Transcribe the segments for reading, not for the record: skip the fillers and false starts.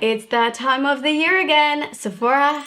It's that time of the year again, Sephora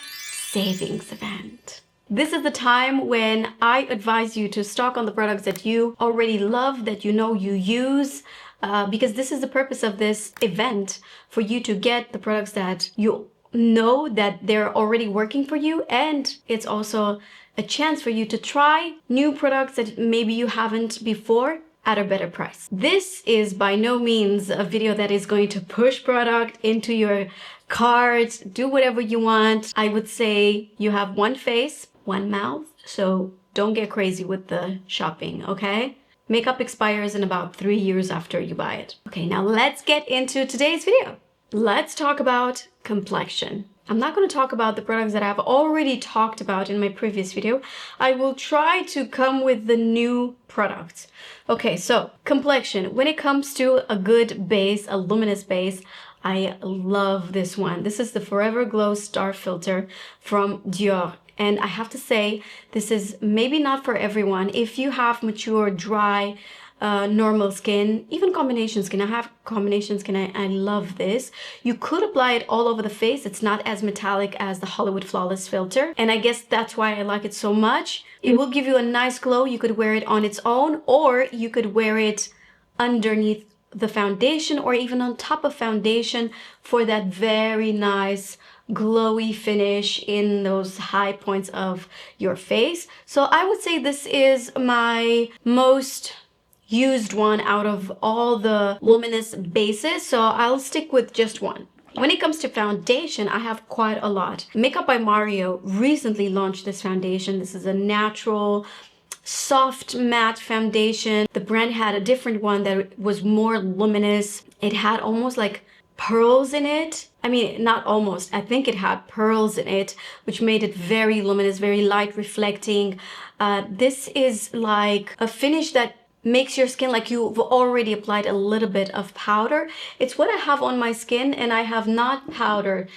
Savings event. This is the time when I advise you to stock on the products that you already love, that you know you use, because this is the purpose of this event, for you to get the products that you know that they're already working for you, and it's also a chance for you to try new products that maybe you haven't before at a better price. This is by no means a video that is going to push product into your cart, do whatever you want. I would say you have one face, one mouth, so don't get crazy with the shopping, okay? Makeup expires in about 3 years after you buy it. Okay, now let's get into today's video. Let's talk about complexion. I'm not going to talk about the products that I've already talked about in my previous video. I will try to come with the new products. Okay, so complexion. When it comes to a good base, a luminous base, I love this one. This is the Forever Glow Star Filter from Dior. And I have to say, this is maybe not for everyone. If you have mature, dry, normal skin, even combination skin. I have combination skin. I love this. You could apply it all over the face. It's not as metallic as the Hollywood Flawless filter, and I guess that's why I like it so much. It will give you a nice glow. You could wear it on its own, or you could wear it underneath the foundation, or even on top of foundation for that very nice glowy finish in those high points of your face. So I would say this is my most used one out of all the luminous bases, so I'll stick with just one. When it comes to foundation, I have quite a lot. Makeup by Mario recently launched this foundation. This is a natural soft matte foundation. The brand had a different one that was more luminous. It had almost like pearls in it. I mean, not almost, I think it had pearls in it, which made it very luminous, very light reflecting. This is like a finish that makes your skin like you've already applied a little bit of powder. It's what I have on my skin, and I have not powdered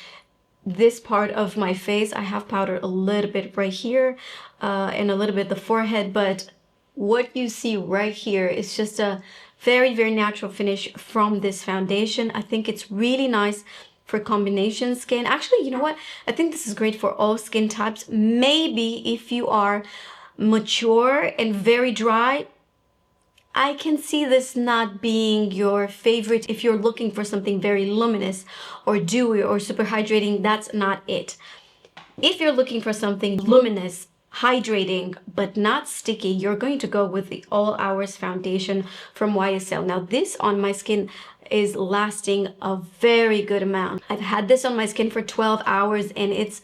this part of my face. I have powdered a little bit right here and a little bit the forehead, but what you see right here is just a very, very natural finish from this foundation. I think it's really nice for combination skin. Actually, you know what? I think this is great for all skin types. Maybe if you are mature and very dry, I can see this not being your favorite. If you're looking for something very luminous or dewy or super hydrating, that's not it. If you're looking for something luminous, hydrating, but not sticky, you're going to go with the All Hours foundation from YSL. Now this on my skin is lasting a very good amount. I've had this on my skin for 12 hours and it's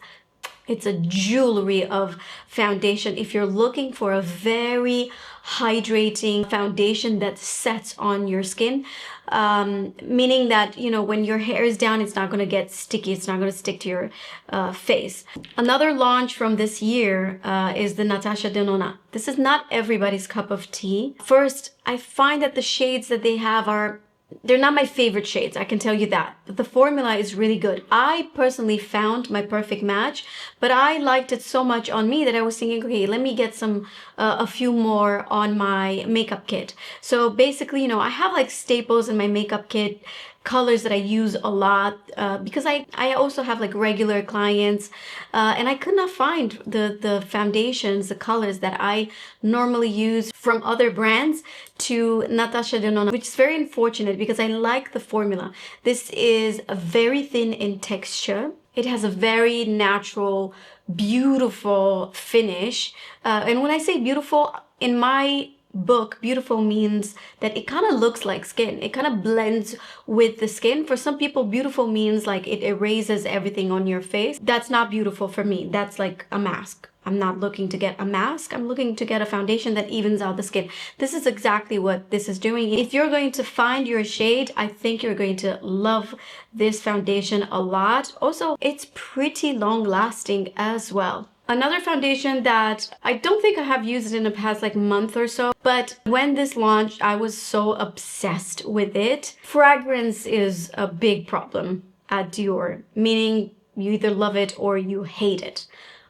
a jewelry of foundation. If you're looking for a very hydrating foundation that sets on your skin, meaning that, you know, when your hair is down, it's not going to get sticky. It's not going to stick to your face. Another launch from this year is the Natasha Denona. This is not everybody's cup of tea. First, I find that the shades that they have they're not my favorite shades, I can tell you that. But the formula is really good. I personally found my perfect match, but I liked it so much on me that I was thinking, okay, let me get a few more on my makeup kit. So basically, you know, I have like staples in my makeup kit, colors that I use a lot because I also have like regular clients and I could not find the foundations, the colors that I normally use from other brands to Natasha Denona, which is very unfortunate because I like the formula. This is very thin in texture. It has a very natural, beautiful finish. And when I say beautiful, in my book, beautiful means that it kind of looks like skin. It kind of blends with the skin. For some people, beautiful means like it erases everything on your face. That's not beautiful for me. That's like a mask. I'm not looking to get a mask. I'm looking to get a foundation that evens out the skin. This is exactly what this is doing. If you're going to find your shade, I think you're going to love this foundation a lot. Also, it's pretty long lasting as well. Another foundation that I don't think I have used in the past like month or so, but when this launched, I was so obsessed with it. Fragrance is a big problem at Dior, meaning you either love it or you hate it.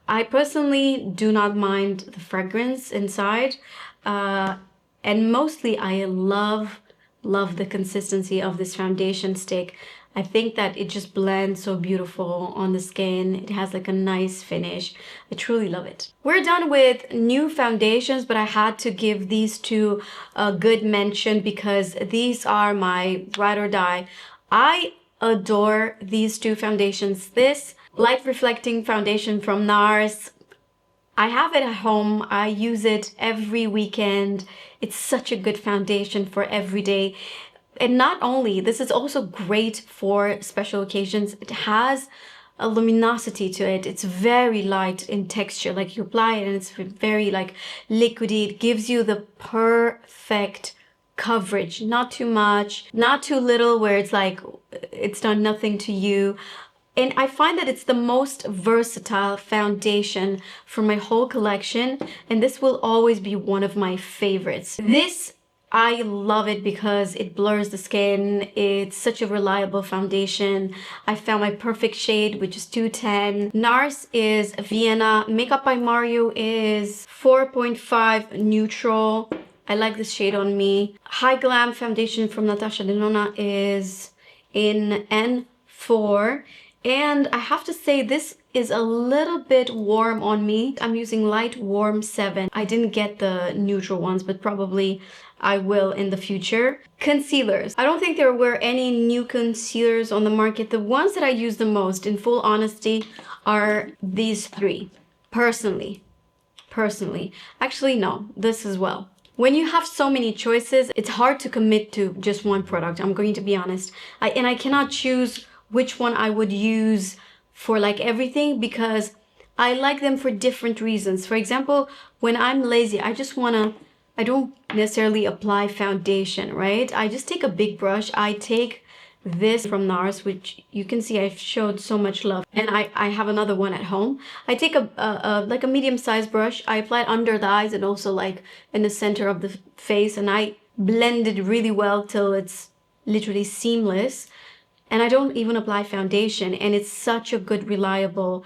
I personally do not mind the fragrance inside, and mostly I love the consistency of this foundation stick. I think that it just blends so beautiful on the skin. It has like a nice finish. I truly love it. We're done with new foundations, but I had to give these two a good mention because these are my ride or die. I adore these two foundations. This light reflecting foundation from NARS, I have it at home. I use it every weekend. It's such a good foundation for every day. And not only, this is also great for special occasions. It has a luminosity to it. It's very light in texture. Like you apply it and it's very like liquidy. It gives you the perfect coverage. Not too much, not too little where it's like it's done nothing to you. And I find that it's the most versatile foundation for my whole collection. And this will always be one of my favorites. This, I love it because it blurs the skin. It's such a reliable foundation. I found my perfect shade, which is 210. NARS is Vienna. Makeup by Mario is 4.5 neutral. I like this shade on me. HY-GLAM foundation from Natasha Denona is in N4. And I have to say this is a little bit warm on me. I'm using light warm 7. I didn't get the neutral ones, but probably I will in the future. Concealers. I don't think there were any new concealers on the market. The ones that I use the most, in full honesty, are these three. Personally. Actually, no, this as well. When you have so many choices, it's hard to commit to just one product. I'm going to be honest. I cannot choose which one I would use for like everything because I like them for different reasons. For example, when I'm lazy, I don't necessarily apply foundation, right? I just take a big brush. I take this from NARS, which you can see I've showed so much love. And I have another one at home. I take like a medium-sized brush. I apply it under the eyes and also like in the center of the face. And I blend it really well till it's literally seamless. And I don't even apply foundation, and it's such a good, reliable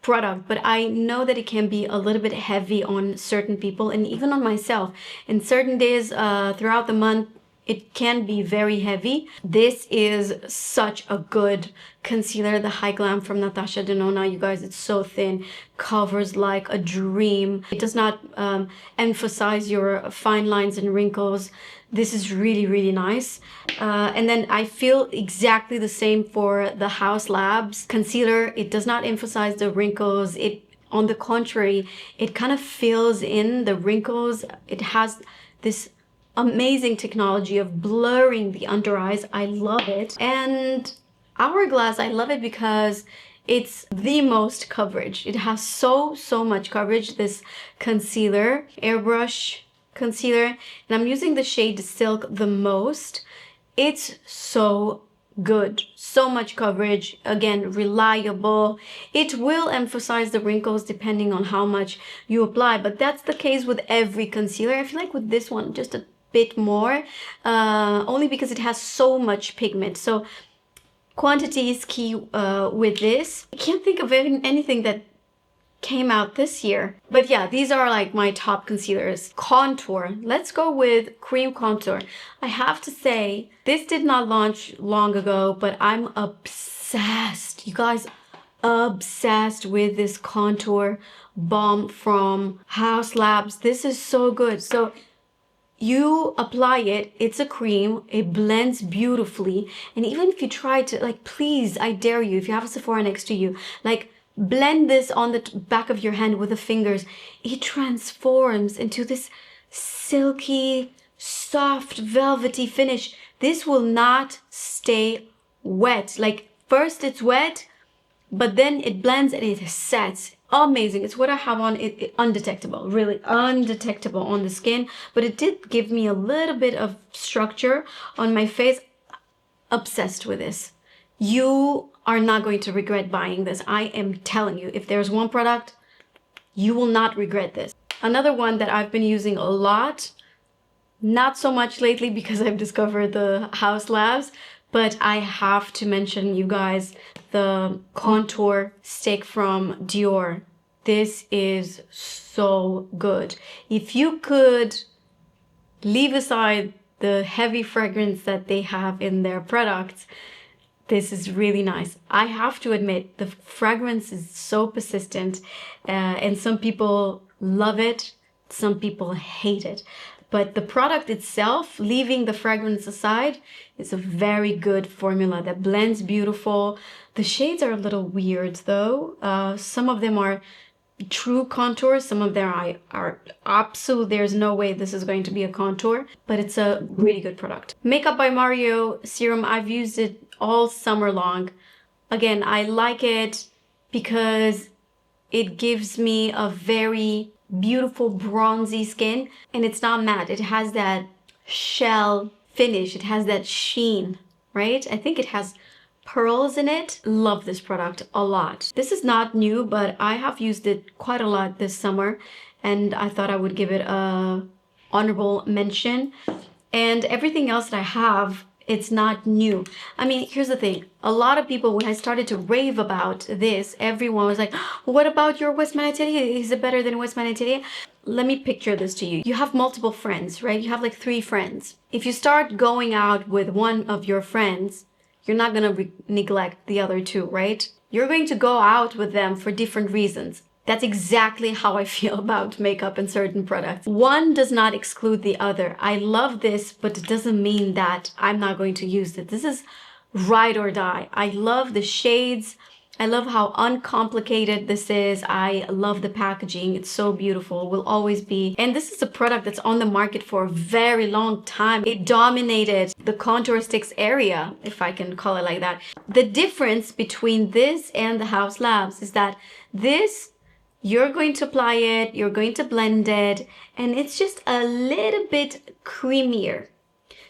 product. But I know that it can be a little bit heavy on certain people and even on myself. In certain days throughout the month, it can be very heavy. This is such a good concealer, the HY-GLAM from Natasha Denona. You guys, it's so thin, covers like a dream. It does not emphasize your fine lines and wrinkles. This is really, really nice. And then I feel exactly the same for the Haus Labs concealer. It does not emphasize the wrinkles. On the contrary, it kind of fills in the wrinkles. It has this amazing technology of blurring the under eyes. I love it. And Hourglass, I love it because it's the most coverage. It has so much coverage, this concealer, Airbrush concealer, and I'm using the shade Silk the most. It's so good, so much coverage, again, reliable. It will emphasize the wrinkles depending on how much you apply, but that's the case with every concealer. I feel like with this one just a bit more, only because it has so much pigment. So quantity is key with this. I can't think of anything that came out this year. But yeah, these are like my top concealers. Contour. Let's go with cream contour. I have to say, this did not launch long ago, but I'm obsessed. You guys, obsessed with this contour balm from Haus Labs. This is so good. So you apply it, it's a cream, it blends beautifully. And even if you try to, like, please, I dare you, if you have a Sephora next to you, like, blend this on the back of your hand with the fingers. It transforms into this silky, soft, velvety finish. This will not stay wet. Like, first it's wet, but then it blends and it sets. Amazing. It's what I have on, it undetectable, really undetectable on the skin, but it did give me a little bit of structure on my face. Obsessed with this. You are not going to regret buying this. I am telling you, if there's one product, you will not regret this. Another one that I've been using a lot, not so much lately because I've discovered the Haus Labs, but I have to mention, you guys, the contour stick from Dior. This is so good. If you could leave aside the heavy fragrance that they have in their products, This is really nice. I have to admit, the fragrance is so persistent, and some people love it, some people hate it. But the product itself, leaving the fragrance aside, is a very good formula that blends beautiful. The shades are a little weird though. Some of them are true contours, some of them are absolute, there's no way this is going to be a contour, but it's a really good product. Makeup by Mario serum, I've used it all summer long. Again, I like it because it gives me a very beautiful bronzy skin, and it's not matte. It has that shell finish, it has that sheen, right? I think it has pearls in it. Love this product a lot. This is not new, but I have used it quite a lot this summer, and I thought I would give it a honorable mention. And everything else that I have, it's not new. I mean, here's the thing. A lot of people, when I started to rave about this, everyone was like, what about your Westman Atelier? Is it better than Westman Atelier? Let me picture this to you. You have multiple friends, right? You have like 3 friends. If you start going out with one of your friends, you're not gonna neglect the other 2, right? You're going to go out with them for different reasons. That's exactly how I feel about makeup and certain products. One does not exclude the other. I love this, but it doesn't mean that I'm not going to use it. This is ride or die. I love the shades. I love how uncomplicated this is. I love the packaging. It's so beautiful, will always be. And this is a product that's on the market for a very long time. It dominated the contour sticks area, if I can call it like that. The difference between this and the Haus Labs is that this, you're going to apply it, you're going to blend it, and it's just a little bit creamier.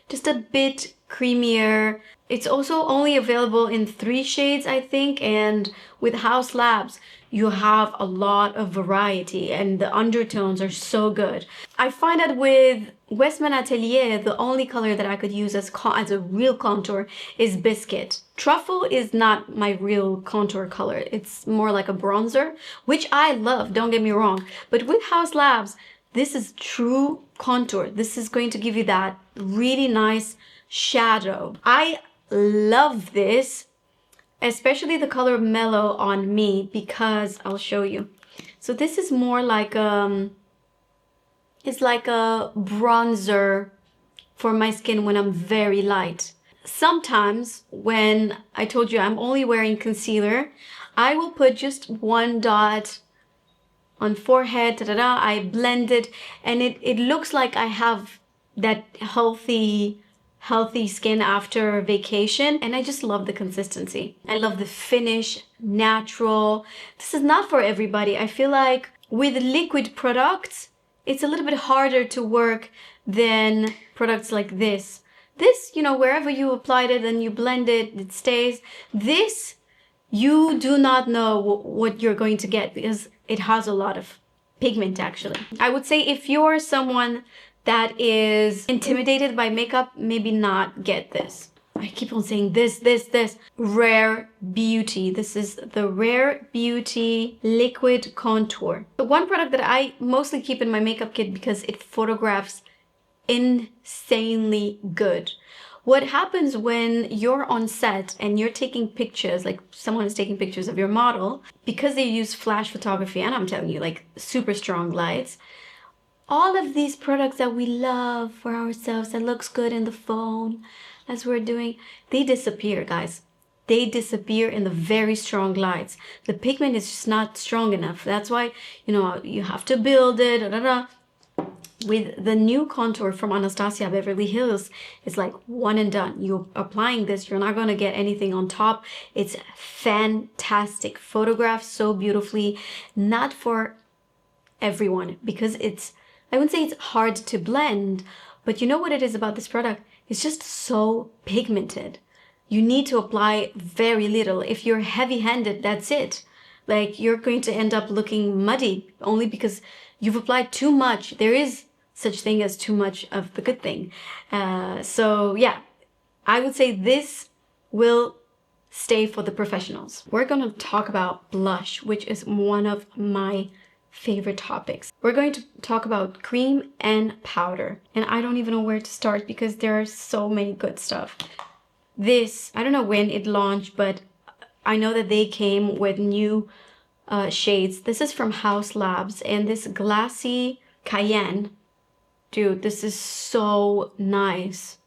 Just a bit creamier. It's also only available in 3 shades, I think, and with Haus Labs, you have a lot of variety and the undertones are so good. I find that with Westman Atelier, the only color that I could use as a real contour is Biscuit. Truffle is not my real contour color. It's more like a bronzer, which I love, don't get me wrong. But with Haus Labs, this is true contour. This is going to give you that really nice shadow. I love this, especially the color Mellow on me, because I'll show you. So this is more like it's like a bronzer for my skin when I'm very light. Sometimes when I told you I'm only wearing concealer, I will put just 1 dot on forehead, I blend it, and it looks like I have that healthy skin after vacation, and I just love the consistency. I love the finish, natural. This is not for everybody. I feel like with liquid products, it's a little bit harder to work than products like this. This, you know, wherever you applied it and you blend it, it stays. This, you do not know what you're going to get because it has a lot of pigment actually. I would say if you're someone that is intimidated by makeup, maybe not get this. I keep on saying this. Rare Beauty. This is the Rare Beauty Liquid Contour. The one product that I mostly keep in my makeup kit because it photographs insanely good. What happens when you're on set and you're taking pictures, like someone is taking pictures of your model, because they use flash photography, and I'm telling you, like super strong lights, all of these products that we love for ourselves that looks good in the phone as we're doing, they disappear, guys. They disappear in the very strong lights. The pigment is just not strong enough. That's why, you know, you have to build it. With the new contour from Anastasia Beverly Hills, it's like one and done. You're applying this, you're not going to get anything on top. It's fantastic. Photographed so beautifully. Not for everyone because it's, I wouldn't say it's hard to blend, but you know what it is about this product? It's just so pigmented. You need to apply very little. If you're heavy-handed, that's it. Like, you're going to end up looking muddy only because you've applied too much. There is such thing as too much of the good thing. So yeah, I would say this will stay for the professionals. We're gonna talk about blush, which is one of my favorite topics. We're going to talk about cream and powder, and I don't even know where to start because there are so many good stuff. This, I don't know when it launched, but I know that they came with new shades. This is from Haus Labs, and this glassy cayenne, dude, this is so nice.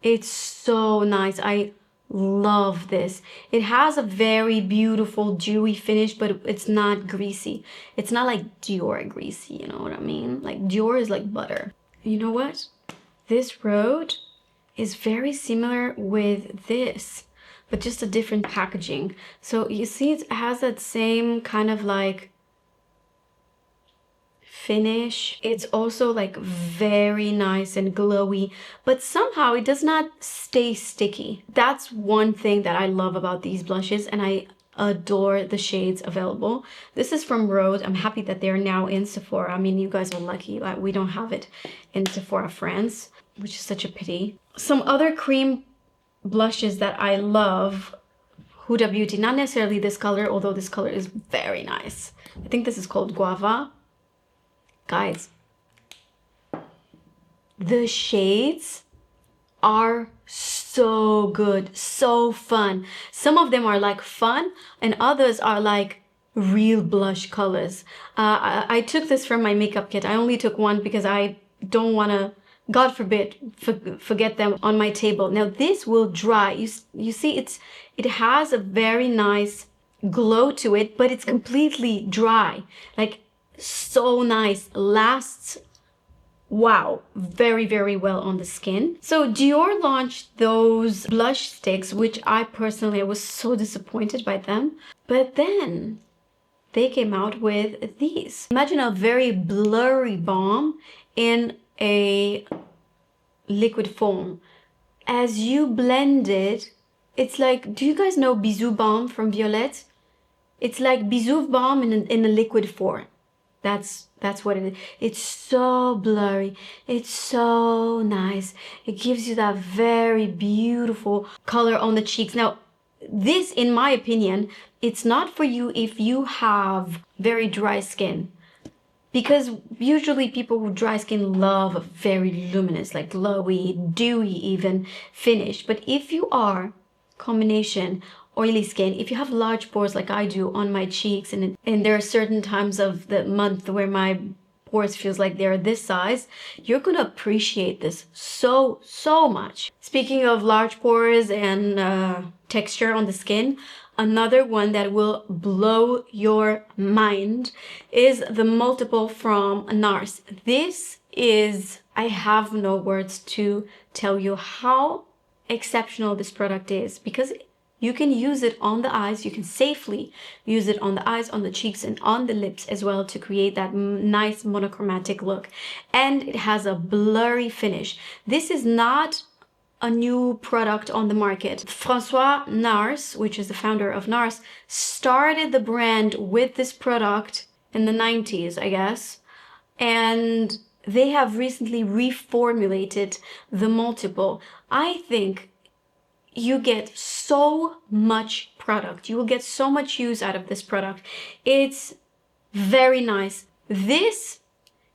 It's so nice. I love this. It has a very beautiful dewy finish, but it's not greasy. It's not like Dior greasy, you know what I mean? Like Dior is like butter. You know what? This road is very similar with this, but just a different packaging. So you see it has that same kind of like finish. It's also like very nice and glowy, but somehow it does not stay sticky. That's one thing that I love about these blushes, and I adore the shades available. This is from Rose. I'm happy that they're now in Sephora. I mean, you guys are lucky. We don't have it in Sephora France, which is such a pity. Some other cream blushes that I love, Huda Beauty, not necessarily this color, although this color is very nice. I think this is called Guava. Guys, the shades are so good, so fun. Some of them are like fun and others are like real blush colors. I took this from my makeup kit. I only took one because I don't want to, God forbid, forget them on my table. Now this will dry. You see, it has a very nice glow to it, but it's completely dry. Like, so nice, lasts, wow, very, very well on the skin. So Dior launched those blush sticks, which I was so disappointed by them. But then they came out with these. Imagine a very blurry balm in a liquid form. As you blend it, it's like, do you guys know Bisou Balm from Violette? It's like Bisou Balm in a liquid form. That's what it is. It's so blurry. It's so nice. It gives you that very beautiful color on the cheeks. Now, this, in my opinion, it's not for you if you have very dry skin. Because usually people with dry skin love a very luminous, like glowy, dewy even finish. But if you are combination oily skin, if you have large pores like I do on my cheeks, and there are certain times of the month where my pores feels like they're this size, you're gonna appreciate this so much. Speaking of large pores and texture on the skin, another one that will blow your mind is the multiple from NARS. This is, I have no words to tell you how exceptional this product is, because you can use it on the eyes. You can safely use it on the eyes, on the cheeks, and on the lips as well to create that nice monochromatic look. And it has a blurry finish. This is not a new product on the market. Francois NARS, which is the founder of NARS, started the brand with this product in the 90s, I guess. And they have recently reformulated the multiple. I think you get so much product. You will get so much use out of this product. It's very nice. This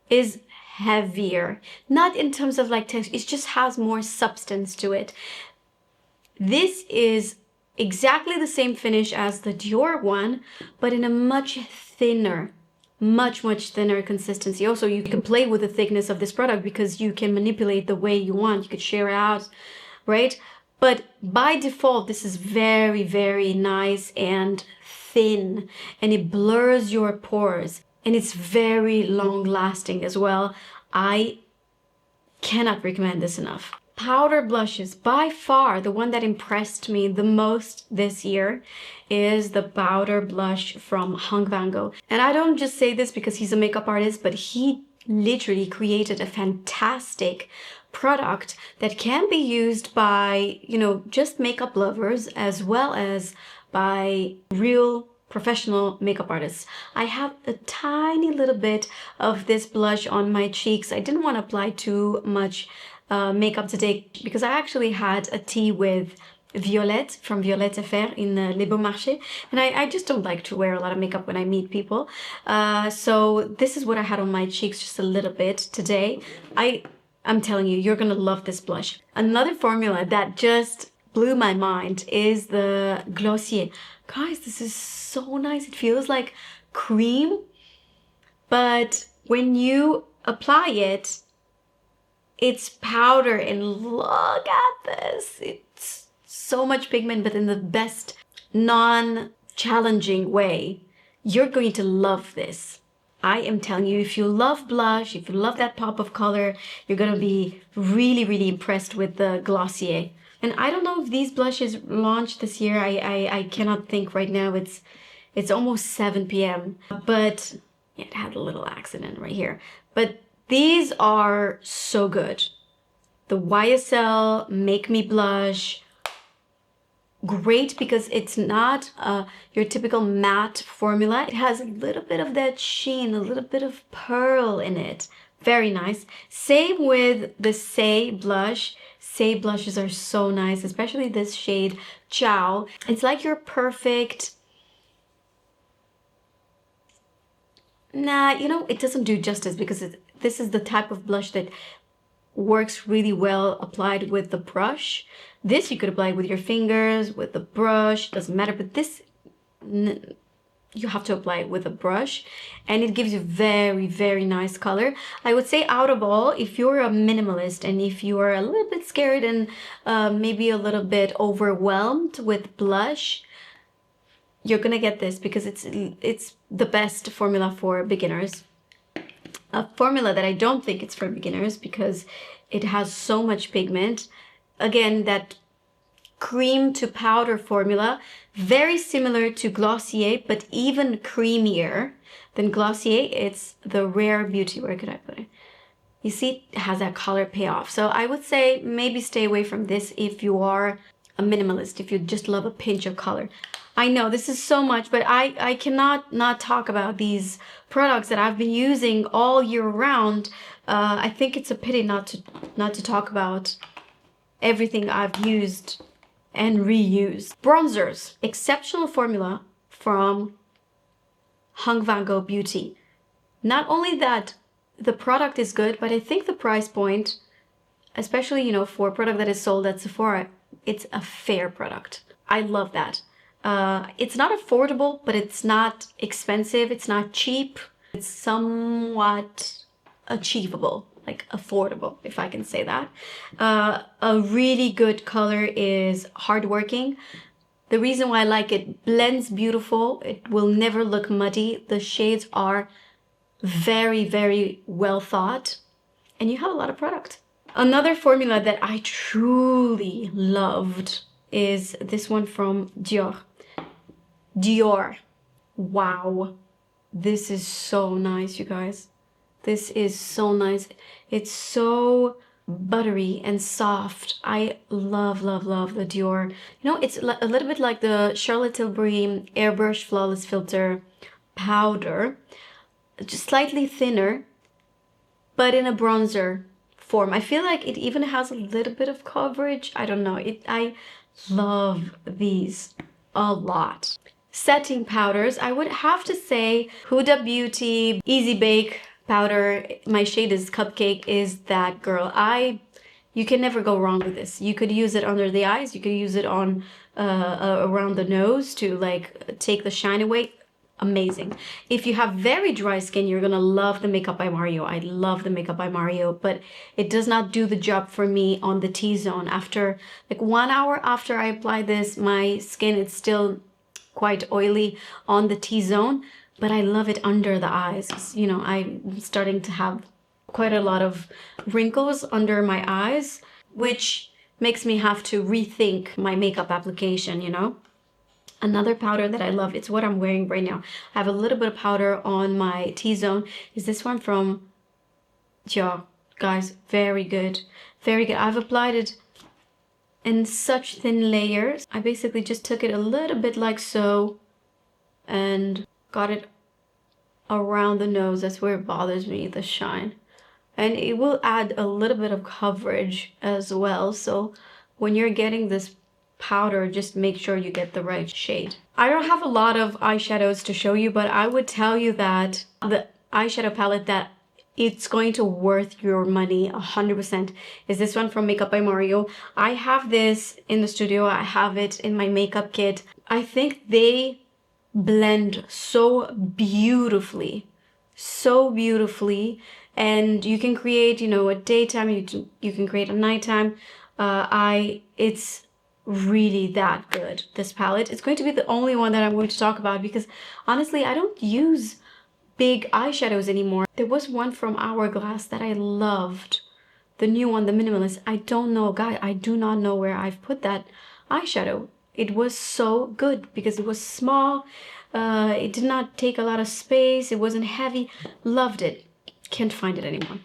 is heavier, not in terms of like texture, it just has more substance to it. This is exactly the same finish as the Dior one, but in a much thinner, much thinner consistency. Also, you can play with the thickness of this product because you can manipulate the way you want. You could share it out, right? But by default, this is very, very nice and thin, and it blurs your pores, and it's very long lasting as well. I cannot recommend this enough. Powder blushes, by far the one that impressed me the most this year is the powder blush from Hong Van Gogh. And I don't just say this because he's a makeup artist, but he literally created a fantastic product that can be used by, you know, just makeup lovers as well as by real professional makeup artists. I have a tiny little bit of this blush on my cheeks. I didn't want to apply too much makeup today because I actually had a tea with Violette from Violette FR in Les Beaux Marchés, and I just don't like to wear a lot of makeup when I meet people. So this is what I had on my cheeks, just a little bit today. I'm telling you, you're gonna love this blush. Another formula that just blew my mind is the Glossier. Guys, this is so nice. It feels like cream, but when you apply it, it's powder, and look at this. It's so much pigment, but in the best non-challenging way. You're going to love this. I am telling you, if you love blush, if you love that pop of color, you're gonna be really, really impressed with the Glossier. And I don't know if these blushes launched this year. I cannot think right now. It's almost 7 p.m. But yeah, it had a little accident right here. But these are so good. The YSL Make Me Blush. Great because it's not your typical matte formula. It has a little bit of that sheen, a little bit of pearl in it. Very nice. Same with the Say blush. Say blushes are so nice, especially this shade Ciao. It's like your perfect... Nah, you know, it doesn't do justice because this is the type of blush that works really well applied with the brush. This you could apply with your fingers, with the brush, doesn't matter, but this you have to apply it with a brush, and it gives you very, very nice color. I would say out of all, if you're a minimalist and if you are a little bit scared and maybe a little bit overwhelmed with blush, you're gonna get this because it's the best formula for beginners. A formula that I don't think it's for beginners because it has so much pigment. Again, that cream to powder formula, very similar to Glossier, but even creamier than Glossier. It's the Rare Beauty. Where could I put it? You see, it has that color payoff. So I would say maybe stay away from this if you are a minimalist, if you just love a pinch of color. I know this is so much, but I cannot not talk about these products that I've been using all year round. I think it's a pity not to talk about everything I've used and reused. Bronzers, exceptional formula from Hung Van Gogh Beauty. Not only that the product is good, but I think the price point, especially, you know, for a product that is sold at Sephora, it's a fair product. I love that. It's not affordable, but it's not expensive. It's not cheap. It's somewhat achievable, like affordable, if I can say that. A really good color is Hardworking. The reason why I like it, blends beautiful. It will never look muddy. The shades are very, very well thought, and you have a lot of product. Another formula that I truly loved is this one from Dior. Dior. Wow. This is so nice, you guys. This is so nice. It's so buttery and soft. I love, love, love the Dior. You know, it's a little bit like the Charlotte Tilbury Airbrush Flawless Filter powder. Just slightly thinner, but in a bronzer form. I feel like it even has a little bit of coverage. I don't know. I love these a lot. Setting powders, I would have to say Huda Beauty Easy Bake powder. My shade is Cupcake, is that girl. You can never go wrong with this. You could use it under the eyes. You could use it on around the nose to like take the shine away. Amazing. If you have very dry skin, you're gonna love the Makeup by Mario. I love the Makeup by Mario, but it does not do the job for me on the T-zone. After like 1 hour after I apply this, my skin is still quite oily on the T-zone, but I love it under the eyes. You know, I'm starting to have quite a lot of wrinkles under my eyes, which makes me have to rethink my makeup application, you know. Another powder that I love, it's what I'm wearing right now. I have a little bit of powder on my T-zone, is this one from Dior. Guys, very good. Very good. I've applied it in such thin layers. I basically just took it a little bit like so and got it around the nose. That's where it bothers me, the shine. And it will add a little bit of coverage as well. So when you're getting this powder, just make sure you get the right shade. I don't have a lot of eyeshadows to show you, but I would tell you that the eyeshadow palette that it's going to worth your money 100%, is this one from Makeup by Mario. I have this in the studio. I have it in my makeup kit. I think they blend so beautifully, and you can create, you know, a daytime, you can create a nighttime. It's really that good, this palette. It's going to be the only one that I'm going to talk about because honestly I don't use big eyeshadows anymore. There was one from Hourglass that I loved, the new one, the minimalist. I don't know, guys, I do not know where I've put that eyeshadow. It was so good because it was small, it did not take a lot of space, it wasn't heavy. Loved it. Can't find it anymore.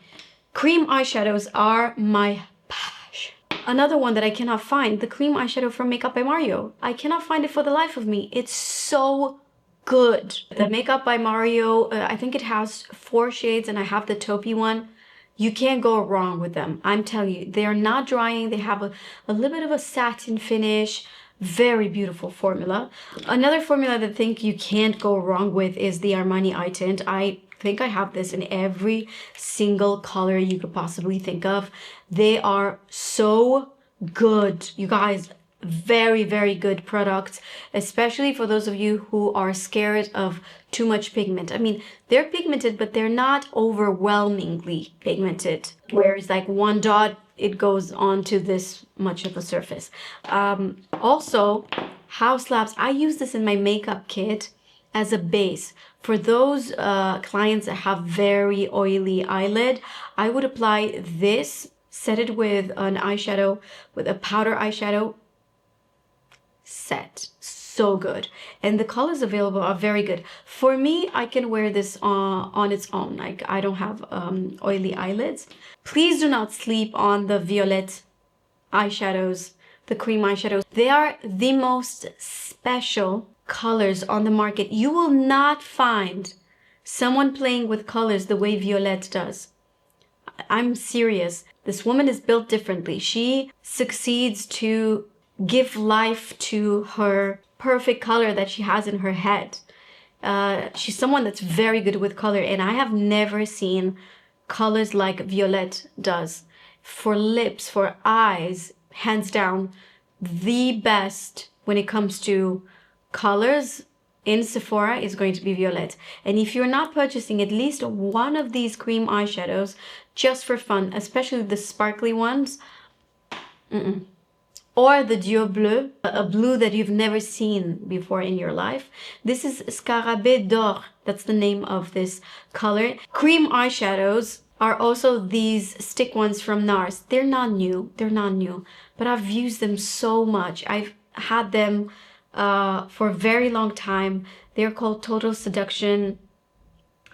Cream eyeshadows are my passion. Another one that I cannot find, the cream eyeshadow from Makeup by Mario. I cannot find it for the life of me. It's so good. The Makeup by Mario, I think it has 4 shades, and I have the taupey one. You can't go wrong with them. I'm telling you, they are not drying. They have a little bit of a satin finish. Very beautiful formula. Another formula that I think you can't go wrong with is the Armani Eye Tint. I think I have this in every single color you could possibly think of. They are so good, you guys. Very, very good products, especially for those of you who are scared of too much pigment. I mean, they're pigmented, but they're not overwhelmingly pigmented, whereas like one dot, it goes on to this much of a surface. Also, Haus Labs, I use this in my makeup kit as a base. For those clients that have very oily eyelid, I would apply this, set it with an eyeshadow, with a powder eyeshadow, set. So good. And the colors available are very good. For me, I can wear this on its own. Like, I don't have oily eyelids. Please do not sleep on the violet eyeshadows, the cream eyeshadows. They are the most special colors on the market. You will not find someone playing with colors the way Violette does. I'm serious. This woman is built differently. She succeeds to give life to her perfect color that she has in her head. She's someone that's very good with color, and I have never seen colors like Violette does. For lips, for eyes, hands down, the best when it comes to colors in Sephora is going to be Violette. And if you're not purchasing at least one of these cream eyeshadows just for fun, especially the sparkly ones, or the Dior bleu, a blue that you've never seen before in your life. This is Scarabée d'Or. That's the name of this color. Cream eyeshadows are also these stick ones from NARS. They're not new, but I've used them so much. I've had them for a very long time. They're called Total Seduction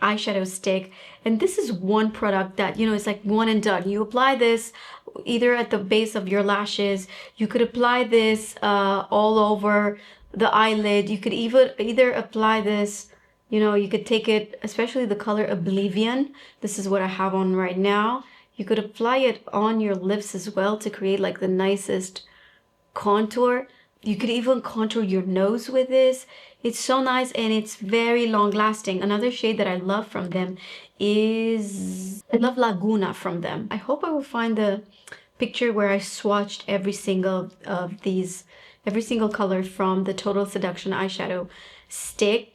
eyeshadow stick, and this is one product that, you know, it's like one and done. You apply this either at the base of your lashes, you could apply this all over the eyelid, you could either apply this, you know, you could take it, especially the color Oblivion, this is what I have on right now, you could apply it on your lips as well to create like the nicest contour. You could even contour your nose with this. It's so nice, and it's very long lasting. Another shade that I love from them is, I love Laguna from them. I hope I will find the picture where I swatched every single of these, every single color from the Total Seduction eyeshadow stick.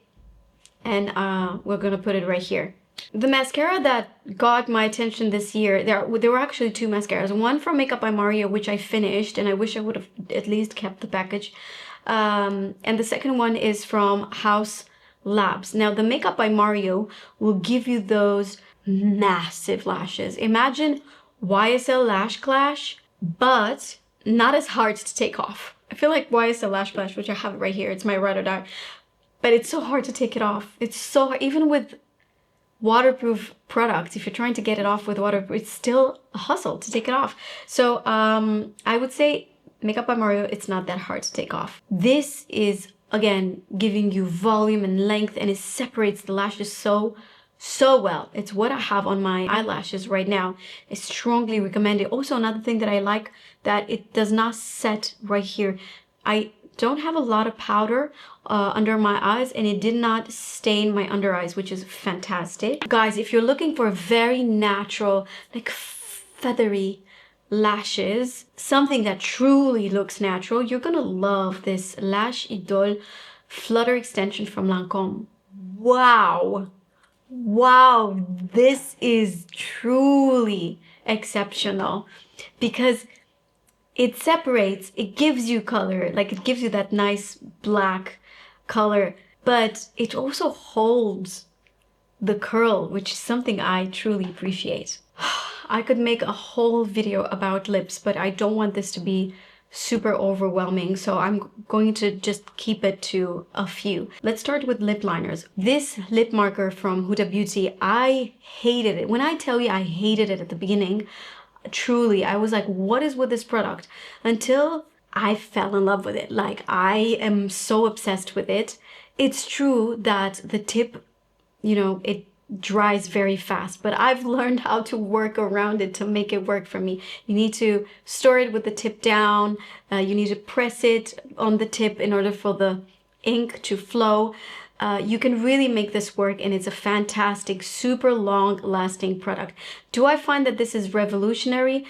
And we're gonna put it right here. The mascara that got my attention this year, there were actually 2 mascaras. One from Makeup by Mario, which I finished, and I wish I would have at least kept the package. And the second one is from Haus Labs. Now, the Makeup by Mario will give you those massive lashes. Imagine YSL Lash Clash, but not as hard to take off. I feel like YSL Lash Clash, which I have it right here, it's my ride or die, but it's so hard to take it off. It's so hard, even with waterproof products, if you're trying to get it off with waterproof, it's still a hustle to take it off. So I would say Makeup by Mario, it's not that hard to take off. This is, again, giving you volume and length, and it separates the lashes so well. It's what I have on my eyelashes right now. I strongly recommend it. Also, another thing that I like, that it does not set right here. I don't have a lot of powder under my eyes, and it did not stain my under eyes, which is fantastic. Guys, if you're looking for very natural, like feathery lashes, something that truly looks natural, you're gonna love this Lash Idole Flutter extension from Lancome. Wow. Wow, this is truly exceptional because it separates, it gives you color, like it gives you that nice black color, but it also holds the curl, which is something I truly appreciate. I could make a whole video about lips, but I don't want this to be super overwhelming, so I'm going to just keep it to a few. Let's start with lip liners. This lip marker from Huda Beauty, I hated it. When I tell you I hated it at the beginning, truly, I was like, what is with this product? Until I fell in love with it. Like, I am so obsessed with it. It's true that the tip, you know, it dries very fast, but I've learned how to work around it to make it work for me. You need to store it with the tip down. You need to press it on the tip in order for the ink to flow. You can really make this work, and it's a fantastic, super long lasting product. Do I find that this is revolutionary?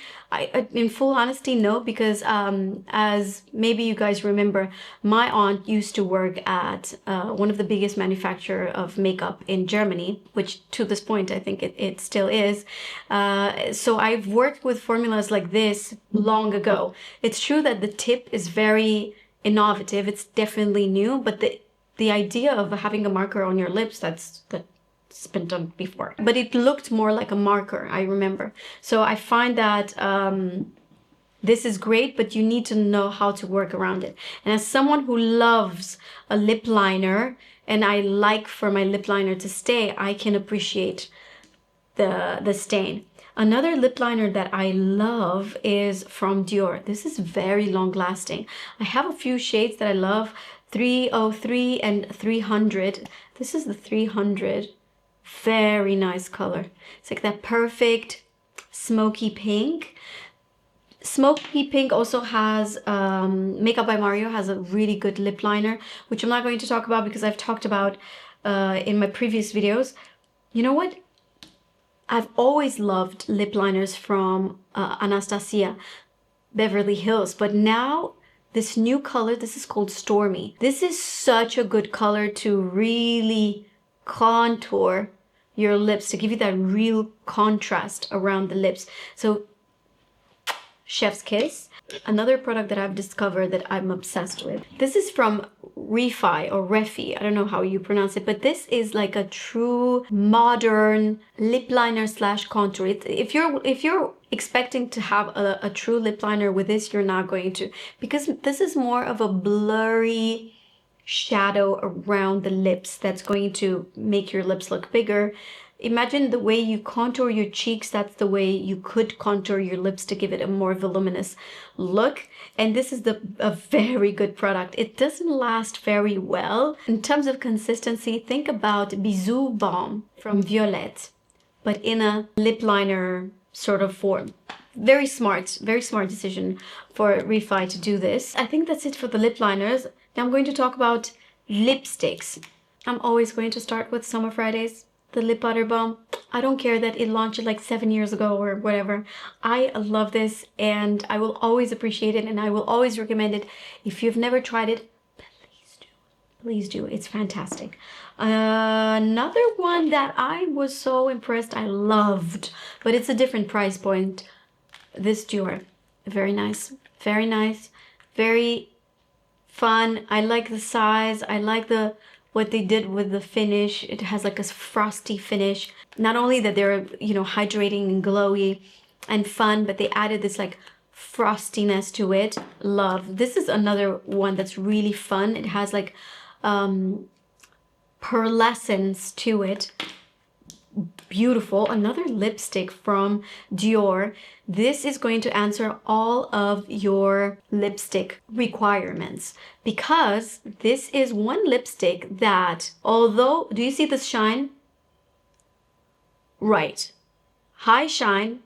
In full honesty, no, because as maybe you guys remember, my aunt used to work at one of the biggest manufacturer of makeup in Germany, which to this point I think it still is. So I've worked with formulas like this long ago. It's true that the tip is very innovative. It's definitely new, but the idea of having a marker on your lips, that's been done before. But it looked more like a marker, I remember. So I find that this is great, but you need to know how to work around it. And as someone who loves a lip liner, and I like for my lip liner to stay, I can appreciate the stain. Another lip liner that I love is from Dior. This is very long lasting. I have a few shades that I love. 303 and 300. This is the 300. Very nice color. It's like that perfect smoky pink. Smoky pink also has Makeup by Mario has a really good lip liner, which I'm not going to talk about because I've talked about in my previous videos. You know what? I've always loved lip liners from Anastasia Beverly Hills, but now this new color, this is called Stormy. This is such a good color to really contour your lips, to give you that real contrast around the lips. So, chef's kiss. Another product that I've discovered that I'm obsessed with. This is from Refi or Refi. I don't know how you pronounce it, but this is like a true modern lip liner slash contour. If you're expecting to have a true lip liner with this, you're not going to, because this is more of a blurry shadow around the lips that's going to make your lips look bigger. Imagine the way you contour your cheeks, that's the way you could contour your lips to give it a more voluminous look. And this is a very good product. It doesn't last very well. In terms of consistency, think about Bisou Balm from Violette, but in a lip liner sort of form. Very smart decision for Refi to do this. I think that's it for the lip liners. Now I'm going to talk about lipsticks. I'm always going to start with Summer Fridays. The lip butter balm. I don't care that it launched like 7 years ago or whatever. I love this, and I will always appreciate it, and I will always recommend it. If you've never tried it, please do. Please do. It's fantastic. Another one that I was so impressed, I loved, but it's a different price point. This Dior. Very nice. Very nice. Very fun. I like the size. I like what they did with the finish. It has like a frosty finish. Not only that they're, you know, hydrating and glowy and fun, but they added this like frostiness to it. Love. This is another one that's really fun. It has like pearlescence to it. Beautiful. Another lipstick from Dior. This is going to answer all of your lipstick requirements, because this is one lipstick that, although, do you see this shine? Right. High shine,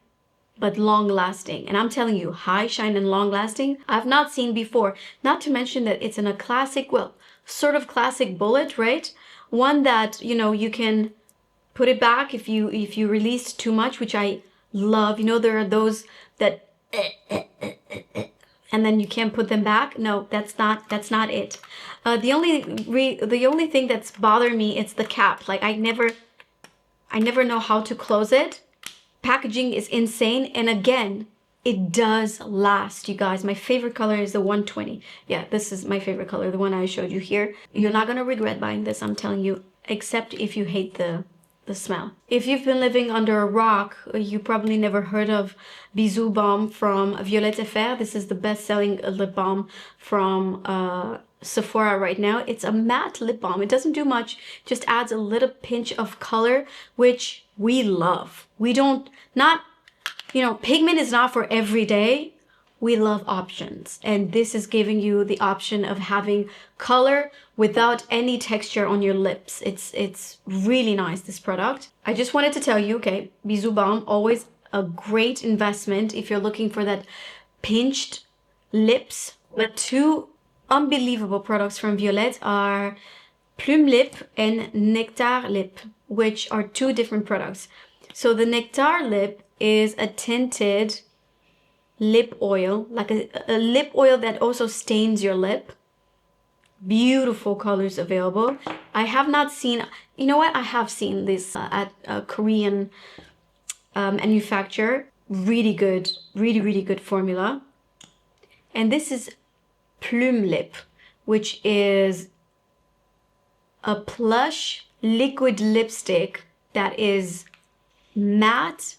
but long lasting. And I'm telling you, high shine and long lasting, I've not seen before. Not to mention that it's in a classic, well, sort of classic bullet, right? One that, you know, you can put it back if you released too much, which I love. You know, there are those that and then you can't put them back. No, that's not it. The only thing that's bothering me, it's the cap. Like I never know how to close it. Packaging is insane, and again, it does last, you guys. My favorite color is the 120. Yeah, this is my favorite color, the one I showed you here. You're not gonna regret buying this, I'm telling you, except if you hate the smell. If you've been living under a rock, you probably never heard of Bisou Balm from Violette Effect. This is the best-selling lip balm from Sephora right now. It's a matte lip balm. It doesn't do much, just adds a little pinch of color, which we love. We don't, not, you know, pigment is not for every day. We love options, and this is giving you the option of having color without any texture on your lips. It's really nice, this product. I just wanted to tell you, okay, Bisou Balm, always a great investment if you're looking for that pinched lips. But two unbelievable products from Violette are Plume Lip and Nectar Lip, which are two different products. So the Nectar Lip is a tinted lip oil, like a lip oil that also stains your lip. Beautiful colors available. I have not seen, you know what, I have seen this at a Korean manufacturer. Really good, really good formula. And this is Plume Lip, which is a plush liquid lipstick that is matte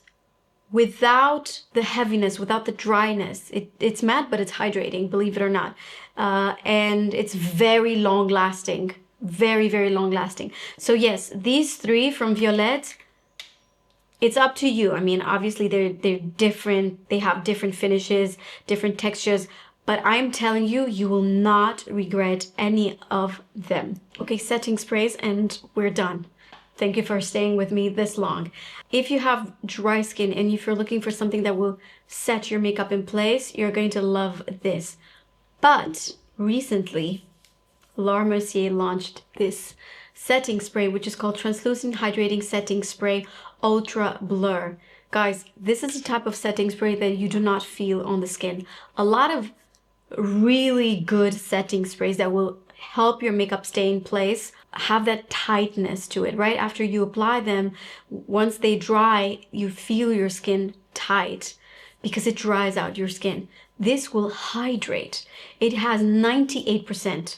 without the heaviness, without the dryness. It's matte, but it's hydrating, believe it or not. And it's very long lasting, very long lasting. So yes, these three from Violette, it's up to you. I mean, obviously they're different. They have different finishes, different textures, but I'm telling you, you will not regret any of them. Okay, setting sprays, and we're done. Thank you for staying with me this long. If you have dry skin and if you're looking for something that will set your makeup in place, you're going to love this. But recently, Laura Mercier launched this setting spray, which is called Translucent Hydrating Setting Spray Ultra Blur. Guys, this is the type of setting spray that you do not feel on the skin. A lot of really good setting sprays that will help your makeup stay in place have that tightness to it. Right after you apply them, once they dry, you feel your skin tight because it dries out your skin. This will hydrate. It has 98%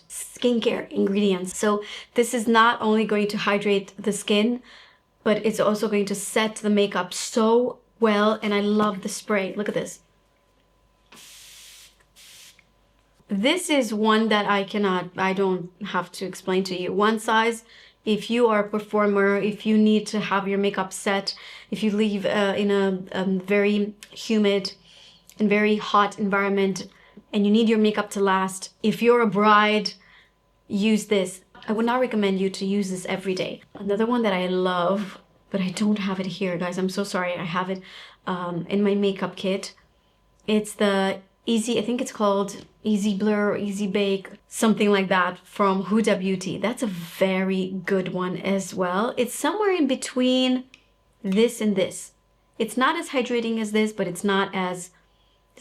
skincare ingredients. So this is not only going to hydrate the skin, but it's also going to set the makeup so well. And I love the spray. Look at this. This is one that I don't have to explain to you. One size, if you are a performer, if you need to have your makeup set, if you live in a very humid and very hot environment and you need your makeup to last, if you're a bride, use this. I would not recommend you to use this every day. Another one that I love, but I don't have it here, guys. I'm so sorry. I have it in my makeup kit. It's the Easy, I think it's called Easy Blur or Easy Bake, something like that, from Huda Beauty. That's a very good one as well. It's somewhere in between this and this. It's not as hydrating as this, but it's not as,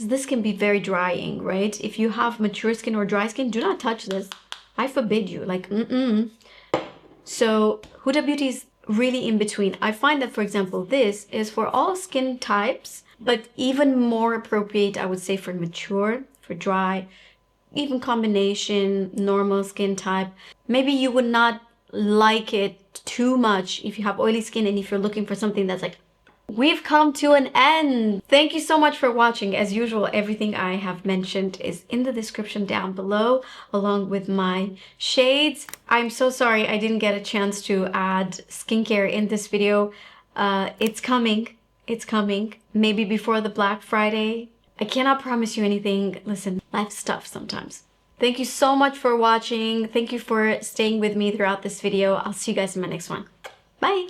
this can be very drying, right? If you have mature skin or dry skin, do not touch this. I forbid you, like, So Huda Beauty is really in between. I find that, for example, this is for all skin types, but even more appropriate, I would say, for mature, for dry, even combination, normal skin type. Maybe you would not like it too much if you have oily skin and if you're looking for something that's like, we've come to an end. Thank you so much for watching. As usual, everything I have mentioned is in the description down below, along with my shades. I'm so sorry I didn't get a chance to add skincare in this video. It's coming. It's coming. Maybe before the Black Friday. I cannot promise you anything. Listen, life's tough sometimes. Thank you so much for watching. Thank you for staying with me throughout this video. I'll see you guys in my next one. Bye.